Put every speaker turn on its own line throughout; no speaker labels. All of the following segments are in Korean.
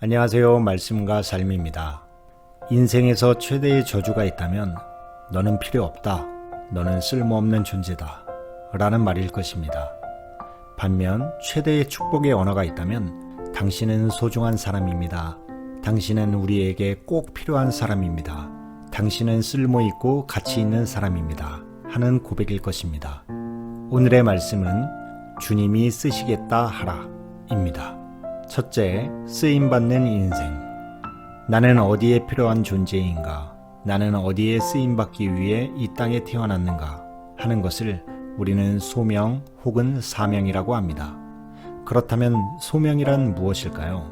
안녕하세요. 말씀과 삶입니다. 인생에서 최대의 저주가 있다면 너는 필요 없다. 너는 쓸모없는 존재다. 라는 말일 것입니다. 반면 최대의 축복의 언어가 있다면 당신은 소중한 사람입니다. 당신은 우리에게 꼭 필요한 사람입니다. 당신은 쓸모있고 가치 있는 사람입니다. 하는 고백일 것입니다. 오늘의 말씀은 주님이 쓰시겠다 하라 입니다. 첫째, 쓰임받는 인생. 나는 어디에 필요한 존재인가? 나는 어디에 쓰임받기 위해 이 땅에 태어났는가? 하는 것을 우리는 소명 혹은 사명이라고 합니다. 그렇다면 소명이란 무엇일까요?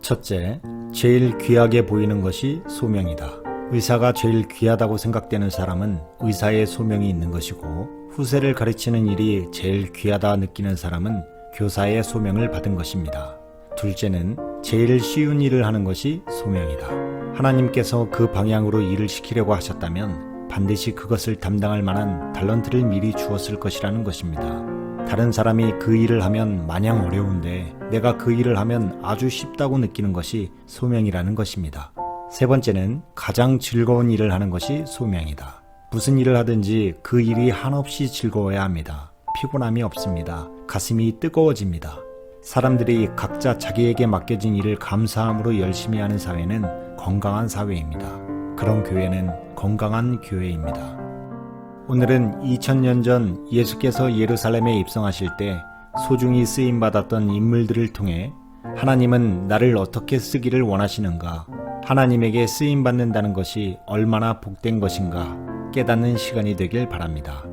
첫째, 제일 귀하게 보이는 것이 소명이다. 의사가 제일 귀하다고 생각되는 사람은 의사의 소명이 있는 것이고, 후세를 가르치는 일이 제일 귀하다 느끼는 사람은 교사의 소명을 받은 것입니다. 둘째는 제일 쉬운 일을 하는 것이 소명이다. 하나님께서 그 방향으로 일을 시키려고 하셨다면 반드시 그것을 담당할 만한 탤런트를 미리 주었을 것이라는 것입니다. 다른 사람이 그 일을 하면 마냥 어려운데 내가 그 일을 하면 아주 쉽다고 느끼는 것이 소명이라는 것입니다. 세 번째는 가장 즐거운 일을 하는 것이 소명이다. 무슨 일을 하든지 그 일이 한없이 즐거워야 합니다. 피곤함이 없습니다. 가슴이 뜨거워집니다. 사람들이 각자 자기에게 맡겨진 일을 감사함으로 열심히 하는 사회는 건강한 사회입니다. 그런 교회는 건강한 교회입니다. 오늘은 2000년 전 예수께서 예루살렘에 입성하실 때 소중히 쓰임받았던 인물들을 통해 하나님은 나를 어떻게 쓰기를 원하시는가, 하나님에게 쓰임받는다는 것이 얼마나 복된 것인가 깨닫는 시간이 되길 바랍니다.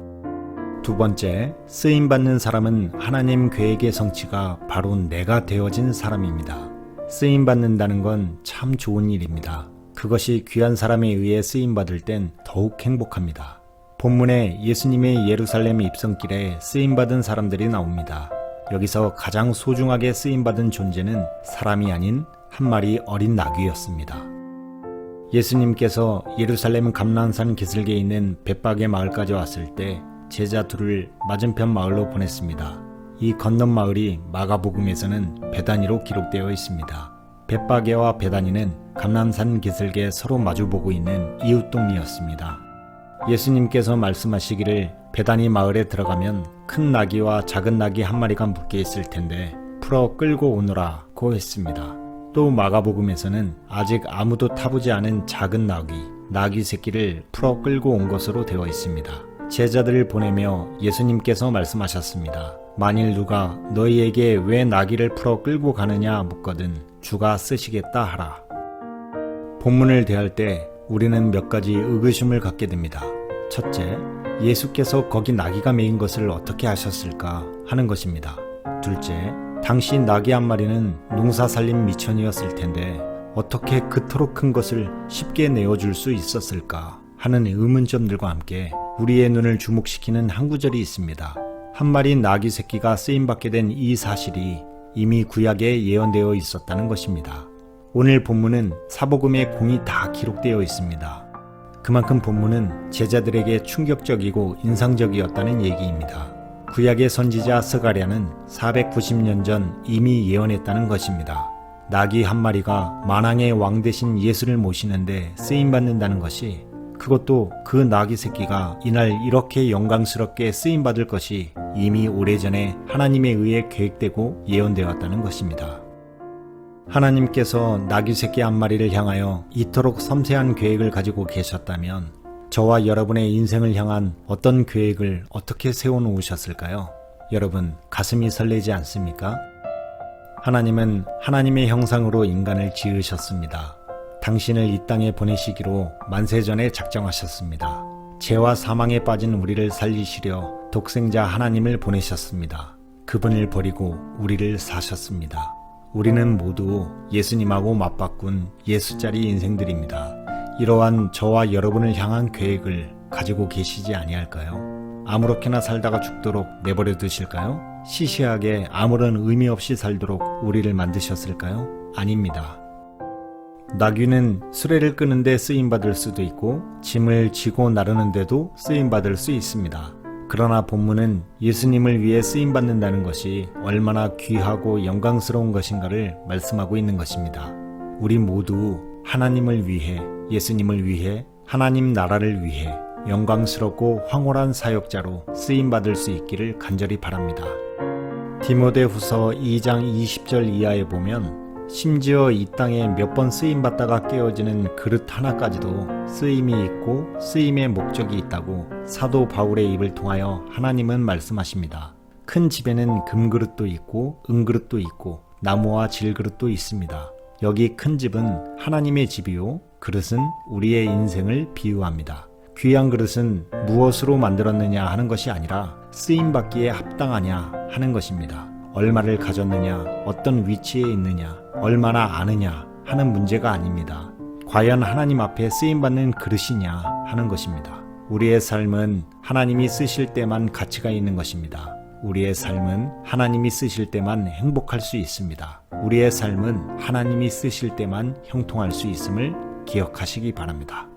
두 번째, 쓰임받는 사람은 하나님 계획의 성취가 바로 내가 되어진 사람입니다. 쓰임받는다는 건 참 좋은 일입니다. 그것이 귀한 사람에 의해 쓰임받을 땐 더욱 행복합니다. 본문에 예수님의 예루살렘 입성길에 쓰임받은 사람들이 나옵니다. 여기서 가장 소중하게 쓰임받은 존재는 사람이 아닌 한 마리 어린 나귀였습니다. 예수님께서 예루살렘 감람산 기슭에 있는 벳박의 마을까지 왔을 때 제자 둘을 맞은편 마을로 보냈습니다. 이 건넌 마을이 마가복음에서는 베다니로 기록되어 있습니다. 벳박에와 베다니는 감람산 기슭에 서로 마주보고 있는 이웃 동네였습니다. 예수님께서 말씀하시기를 베다니 마을에 들어가면 큰 나귀와 작은 나귀 한 마리가 묶여 있을 텐데 풀어 끌고 오너라고 했습니다. 또 마가복음에서는 아직 아무도 타보지 않은 작은 나귀 새끼를 풀어 끌고 온 것으로 되어 있습니다. 제자들을 보내며 예수님께서 말씀하셨습니다. 만일 누가 너희에게 왜 나귀를 풀어 끌고 가느냐 묻거든 주가 쓰시겠다 하라. 본문을 대할 때 우리는 몇 가지 의구심을 갖게 됩니다. 첫째, 예수께서 거기 나귀가 메인 것을 어떻게 하셨을까 하는 것입니다. 둘째, 당시 나귀 한 마리는 농사살림 미천이었을 텐데 어떻게 그토록 큰 것을 쉽게 내어줄 수 있었을까 하는 의문점들과 함께 우리의 눈을 주목시키는 한 구절이 있습니다. 한 마리 나귀 새끼가 쓰임받게 된 이 사실이 이미 구약에 예언되어 있었다는 것입니다. 오늘 본문은 사복음의 공이 다 기록되어 있습니다. 그만큼 본문은 제자들에게 충격적이고 인상적이었다는 얘기입니다. 구약의 선지자 스가랴는 490년 전 이미 예언했다는 것입니다. 나귀 한 마리가 만왕의 왕 대신 예수를 모시는데 쓰임받는다는 것이, 그것도 그 나귀 새끼가 이날 이렇게 영광스럽게 쓰임받을 것이 이미 오래전에 하나님에 의해 계획되고 예언되었다는 것입니다. 하나님께서 나귀 새끼 한 마리를 향하여 이토록 섬세한 계획을 가지고 계셨다면 저와 여러분의 인생을 향한 어떤 계획을 어떻게 세워놓으셨을까요? 여러분, 가슴이 설레지 않습니까? 하나님은 하나님의 형상으로 인간을 지으셨습니다. 당신을 이 땅에 보내시기로 만세전에 작정하셨습니다. 죄와 사망에 빠진 우리를 살리시려 독생자 하나님을 보내셨습니다. 그분을 버리고 우리를 사셨습니다. 우리는 모두 예수님하고 맞바꾼 예수짜리 인생들입니다. 이러한 저와 여러분을 향한 계획을 가지고 계시지 아니할까요? 아무렇게나 살다가 죽도록 내버려 두실까요? 시시하게 아무런 의미 없이 살도록 우리를 만드셨을까요? 아닙니다. 나귀는 수레를 끄는데 쓰임받을 수도 있고 짐을 지고 나르는데도 쓰임받을 수 있습니다. 그러나 본문은 예수님을 위해 쓰임받는다는 것이 얼마나 귀하고 영광스러운 것인가를 말씀하고 있는 것입니다. 우리 모두 하나님을 위해, 예수님을 위해, 하나님 나라를 위해 영광스럽고 황홀한 사역자로 쓰임받을 수 있기를 간절히 바랍니다. 디모데후서 2장 20절 이하에 보면 심지어 이 땅에 몇 번 쓰임받다가 깨어지는 그릇 하나까지도 쓰임이 있고 쓰임의 목적이 있다고 사도 바울의 입을 통하여 하나님은 말씀하십니다. 큰 집에는 금그릇도 있고 은그릇도 있고 나무와 질그릇도 있습니다. 여기 큰 집은 하나님의 집이요, 그릇은 우리의 인생을 비유합니다. 귀한 그릇은 무엇으로 만들었느냐 하는 것이 아니라 쓰임받기에 합당하냐 하는 것입니다. 얼마를 가졌느냐, 어떤 위치에 있느냐, 얼마나 아느냐 하는 문제가 아닙니다. 과연 하나님 앞에 쓰임받는 그릇이냐 하는 것입니다. 우리의 삶은 하나님이 쓰실 때만 가치가 있는 것입니다. 우리의 삶은 하나님이 쓰실 때만 행복할 수 있습니다. 우리의 삶은 하나님이 쓰실 때만 형통할 수 있음을 기억하시기 바랍니다.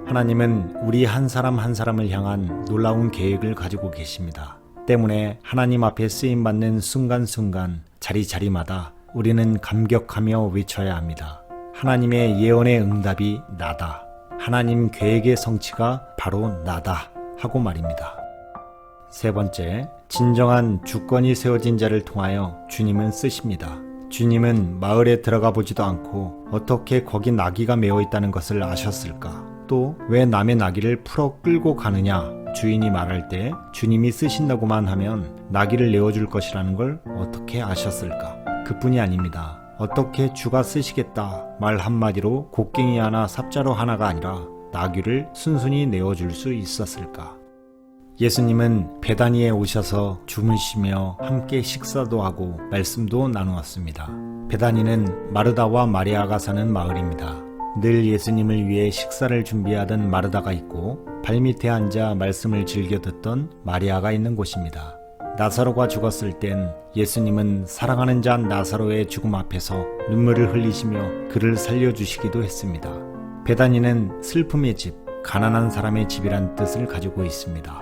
하나님은 우리 한 사람 한 사람을 향한 놀라운 계획을 가지고 계십니다. 때문에 하나님 앞에 쓰임받는 순간순간 자리자리마다 우리는 감격하며 외쳐야 합니다. 하나님의 예언의 응답이 나다. 하나님 계획의 성취가 바로 나다 하고 말입니다. 세 번째, 진정한 주권이 세워진 자를 통하여 주님은 쓰십니다. 주님은 마을에 들어가 보지도 않고 어떻게 거기 나귀가 메어 있다는 것을 아셨을까? 또 왜 남의 나귀를 풀어 끌고 가느냐? 주인이 말할 때 주님이 쓰신다고만 하면 나귀를 내어줄 것이라는 걸 어떻게 아셨을까? 그뿐이 아닙니다. 어떻게 주가 쓰시겠다 말 한마디로 곡괭이 하나 삽자루 하나가 아니라 나귀를 순순히 내어줄 수 있었을까? 예수님은 베다니에 오셔서 주무시며 함께 식사도 하고 말씀도 나누었습니다. 베다니는 마르다와 마리아가 사는 마을입니다. 늘 예수님을 위해 식사를 준비하던 마르다가 있고 발밑에 앉아 말씀을 즐겨 듣던 마리아가 있는 곳입니다. 나사로가 죽었을 땐 예수님은 사랑하는 자 나사로의 죽음 앞에서 눈물을 흘리시며 그를 살려주시기도 했습니다. 베다니는 슬픔의 집, 가난한 사람의 집이란 뜻을 가지고 있습니다.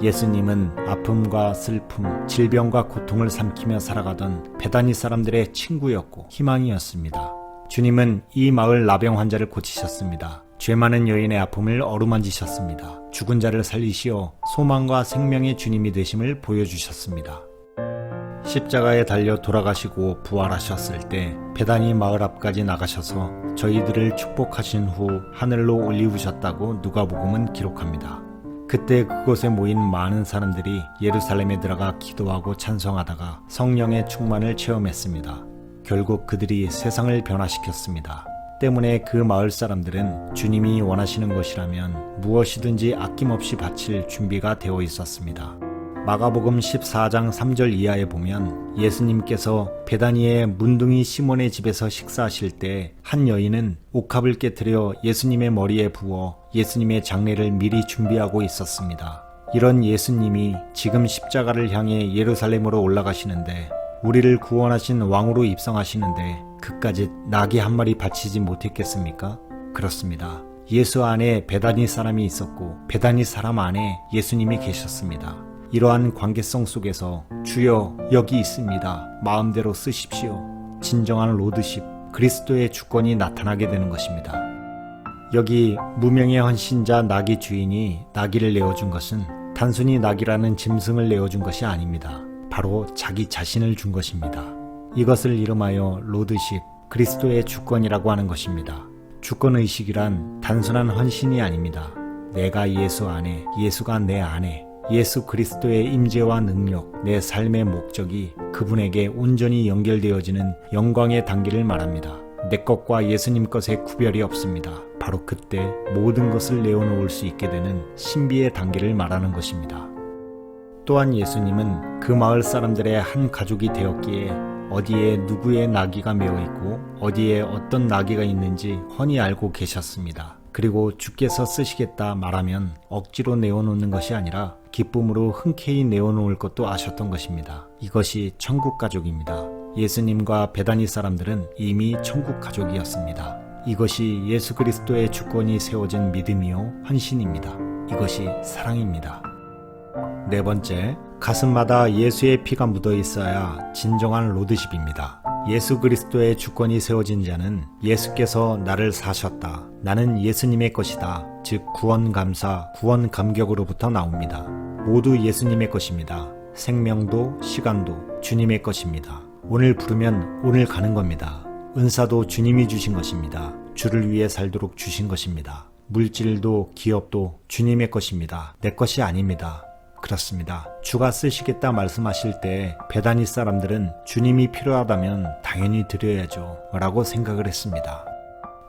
예수님은 아픔과 슬픔, 질병과 고통을 삼키며 살아가던 베다니 사람들의 친구였고 희망이었습니다. 주님은 이 마을 나병 환자를 고치셨습니다. 죄 많은 여인의 아픔을 어루만지셨습니다. 죽은 자를 살리시어 소망과 생명의 주님이 되심을 보여주셨습니다. 십자가에 달려 돌아가시고 부활하셨을 때 베다니 마을 앞까지 나가셔서 저희들을 축복하신 후 하늘로 올리우셨다고 누가복음은 기록합니다. 그때 그곳에 모인 많은 사람들이 예루살렘에 들어가 기도하고 찬송하다가 성령의 충만을 체험했습니다. 결국 그들이 세상을 변화시켰습니다. 때문에 그 마을 사람들은 주님이 원하시는 것이라면 무엇이든지 아낌없이 바칠 준비가 되어 있었습니다. 마가복음 14장 3절 이하에 보면 예수님께서 베다니의 문둥이 시몬의 집에서 식사하실 때 한 여인은 옥합을 깨트려 예수님의 머리에 부어 예수님의 장례를 미리 준비하고 있었습니다. 이런 예수님이 지금 십자가를 향해 예루살렘으로 올라가시는데 우리를 구원하신 왕으로 입성하시는데 그까짓 나귀 한 마리 바치지 못했겠습니까? 그렇습니다. 예수 안에 베다니 사람이 있었고 베다니 사람 안에 예수님이 계셨습니다. 이러한 관계성 속에서 주여 여기 있습니다. 마음대로 쓰십시오. 진정한 로드십, 그리스도의 주권이 나타나게 되는 것입니다. 여기 무명의 헌신자 나귀 주인이 나귀를 내어준 것은 단순히 나귀라는 짐승을 내어준 것이 아닙니다. 바로 자기 자신을 준 것입니다. 이것을 이름하여 로드십, 그리스도의 주권이라고 하는 것입니다. 주권의식이란 단순한 헌신이 아닙니다. 내가 예수 안에, 예수가 내 안에, 예수 그리스도의 임재와 능력, 내 삶의 목적이 그분에게 온전히 연결되어지는 영광의 단계를 말합니다. 내 것과 예수님 것의 구별이 없습니다. 바로 그때 모든 것을 내어놓을 수 있게 되는 신비의 단계를 말하는 것입니다. 또한 예수님은 그 마을 사람들의 한 가족이 되었기에 어디에 누구의 나귀가 메어 있고 어디에 어떤 나귀가 있는지 훤히 알고 계셨습니다. 그리고 주께서 쓰시겠다 말하면 억지로 내어놓는 것이 아니라 기쁨으로 흔쾌히 내어놓을 것도 아셨던 것입니다. 이것이 천국 가족입니다. 예수님과 베다니 사람들은 이미 천국 가족이었습니다. 이것이 예수 그리스도의 주권이 세워진 믿음이요 헌신입니다. 이것이 사랑입니다. 네 번째, 가슴마다 예수의 피가 묻어 있어야 진정한 로드십입니다. 예수 그리스도의 주권이 세워진 자는 예수께서 나를 사셨다. 나는 예수님의 것이다. 즉 구원 감사, 구원 감격으로부터 나옵니다. 모두 예수님의 것입니다. 생명도 시간도 주님의 것입니다. 오늘 부르면 오늘 가는 겁니다. 은사도 주님이 주신 것입니다. 주를 위해 살도록 주신 것입니다. 물질도 기업도 주님의 것입니다. 내 것이 아닙니다. 그렇습니다. 주가 쓰시겠다 말씀하실 때 베다니 사람들은 주님이 필요하다면 당연히 드려야죠 라고 생각을 했습니다.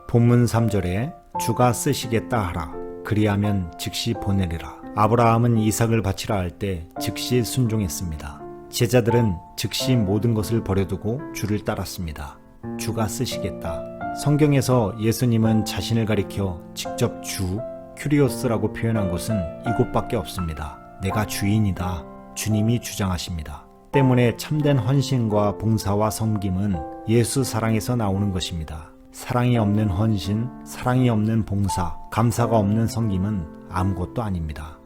본문 3절에 주가 쓰시겠다 하라. 그리하면 즉시 보내리라. 아브라함은 이삭을 바치라 할 때 즉시 순종했습니다. 제자들은 즉시 모든 것을 버려두고 주를 따랐습니다. 주가 쓰시겠다. 성경에서 예수님은 자신을 가리켜 직접 주, 큐리오스라고 표현한 곳은 이곳밖에 없습니다. 내가 주인이다. 주님이 주장하십니다. 때문에 참된 헌신과 봉사와 섬김은 예수 사랑에서 나오는 것입니다. 사랑이 없는 헌신, 사랑이 없는 봉사, 감사가 없는 섬김은 아무것도 아닙니다.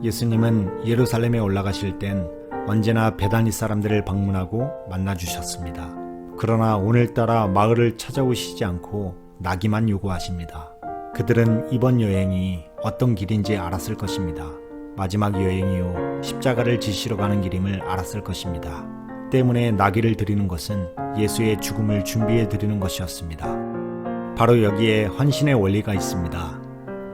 예수님은 예루살렘에 올라가실 땐 언제나 베다니 사람들을 방문하고 만나주셨습니다. 그러나 오늘따라 마을을 찾아오시지 않고 나기만 요구하십니다. 그들은 이번 여행이 어떤 길인지 알았을 것입니다. 마지막 여행이요 십자가를 지시러 가는 길임을 알았을 것입니다. 때문에 나귀를 드리는 것은 예수의 죽음을 준비해 드리는 것이었습니다. 바로 여기에 헌신의 원리가 있습니다.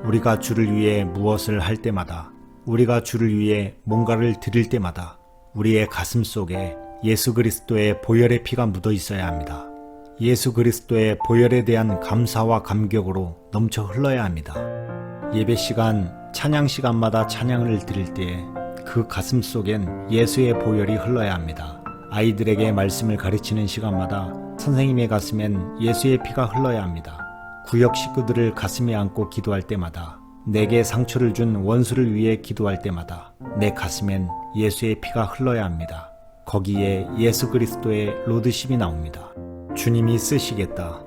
우리가 주를 위해 무엇을 할 때마다, 우리가 주를 위해 뭔가를 드릴 때마다 우리의 가슴 속에 예수 그리스도의 보혈의 피가 묻어 있어야 합니다. 예수 그리스도의 보혈에 대한 감사와 감격으로 넘쳐 흘러야 합니다. 예배 시간, 찬양 시간마다 찬양을 드릴 때 그 가슴 속엔 예수의 보혈이 흘러야 합니다. 아이들에게 말씀을 가르치는 시간마다 선생님의 가슴엔 예수의 피가 흘러야 합니다. 구역 식구들을 가슴에 안고 기도할 때마다, 내게 상처를 준 원수를 위해 기도할 때마다 내 가슴엔 예수의 피가 흘러야 합니다. 거기에 예수 그리스도의 로드십이 나옵니다. 주님이 쓰시겠다.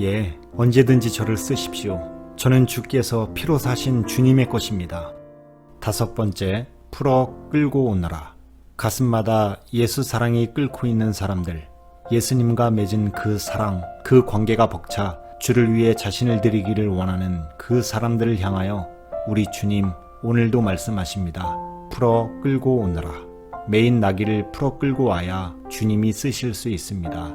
예, 언제든지 저를 쓰십시오. 저는 주께서 피로 사신 주님의 것입니다. 다섯 번째, 풀어 끌고 오너라. 가슴마다 예수 사랑이 끓고 있는 사람들, 예수님과 맺은 그 사랑, 그 관계가 벅차 주를 위해 자신을 드리기를 원하는 그 사람들을 향하여 우리 주님 오늘도 말씀하십니다. 풀어 끌고 오너라. 메인 나귀를 풀어 끌고 와야 주님이 쓰실 수 있습니다.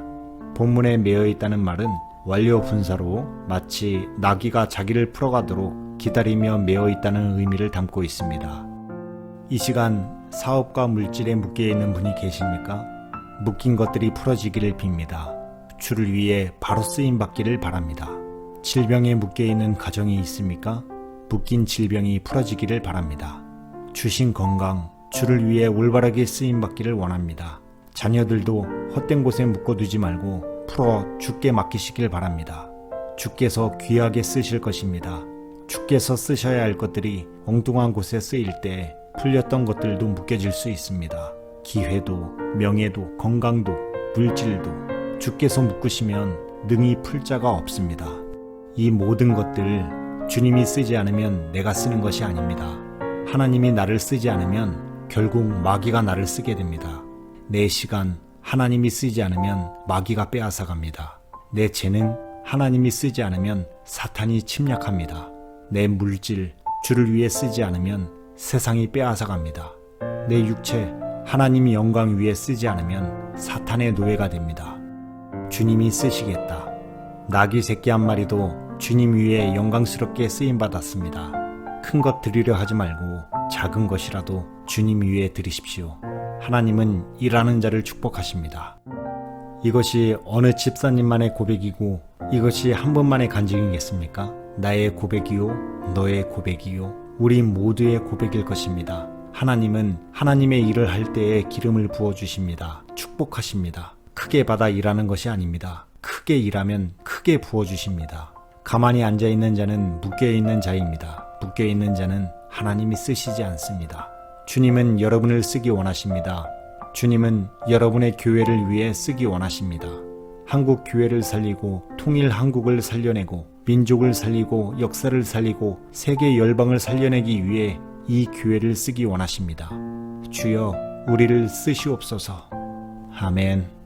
본문에 매여 있다는 말은 완료 분사로 마치 나귀가 자기를 풀어가도록 기다리며 매여 있다는 의미를 담고 있습니다. 이 시간 사업과 물질에 묶여 있는 분이 계십니까? 묶인 것들이 풀어지기를 빕니다. 주를 위해 바로 쓰임 받기를 바랍니다. 질병에 묶여 있는 가정이 있습니까? 묶인 질병이 풀어지기를 바랍니다. 주신 건강, 주를 위해 올바르게 쓰임 받기를 원합니다. 자녀들도 헛된 곳에 묶어두지 말고 풀어 주께 맡기시길 바랍니다. 주께서 귀하게 쓰실 것입니다. 주께서 쓰셔야 할 것들이 엉뚱한 곳에 쓰일 때 풀렸던 것들도 묶여질 수 있습니다. 기회도, 명예도, 건강도, 물질도 주께서 묶으시면 능히 풀 자가 없습니다. 이 모든 것들 주님이 쓰지 않으면 내가 쓰는 것이 아닙니다. 하나님이 나를 쓰지 않으면 결국 마귀가 나를 쓰게 됩니다. 내 시간 하나님이 쓰지 않으면 마귀가 빼앗아갑니다. 내 재능 하나님이 쓰지 않으면 사탄이 침략합니다. 내 물질 주를 위해 쓰지 않으면 세상이 빼앗아갑니다. 내 육체 하나님이 영광 위에 쓰지 않으면 사탄의 노예가 됩니다. 주님이 쓰시겠다. 나귀 새끼 한 마리도 주님 위에 영광스럽게 쓰임받았습니다. 큰 것 드리려 하지 말고 작은 것이라도 주님 위에 드리십시오. 하나님은 일하는 자를 축복하십니다. 이것이 어느 집사님만의 고백이고 이것이 한 번만의 간증이겠습니까? 나의 고백이요, 너의 고백이요, 우리 모두의 고백일 것입니다. 하나님은 하나님의 일을 할 때에 기름을 부어주십니다. 축복하십니다. 크게 받아 일하는 것이 아닙니다. 크게 일하면 크게 부어주십니다. 가만히 앉아있는 자는 묶여있는 자입니다. 묶여있는 자는 하나님이 쓰시지 않습니다. 주님은 여러분을 쓰기 원하십니다. 주님은 여러분의 교회를 위해 쓰기 원하십니다. 한국 교회를 살리고 통일 한국을 살려내고 민족을 살리고 역사를 살리고 세계 열방을 살려내기 위해 이 기회를 쓰기 원하십니다. 주여, 우리를 쓰시옵소서. 아멘.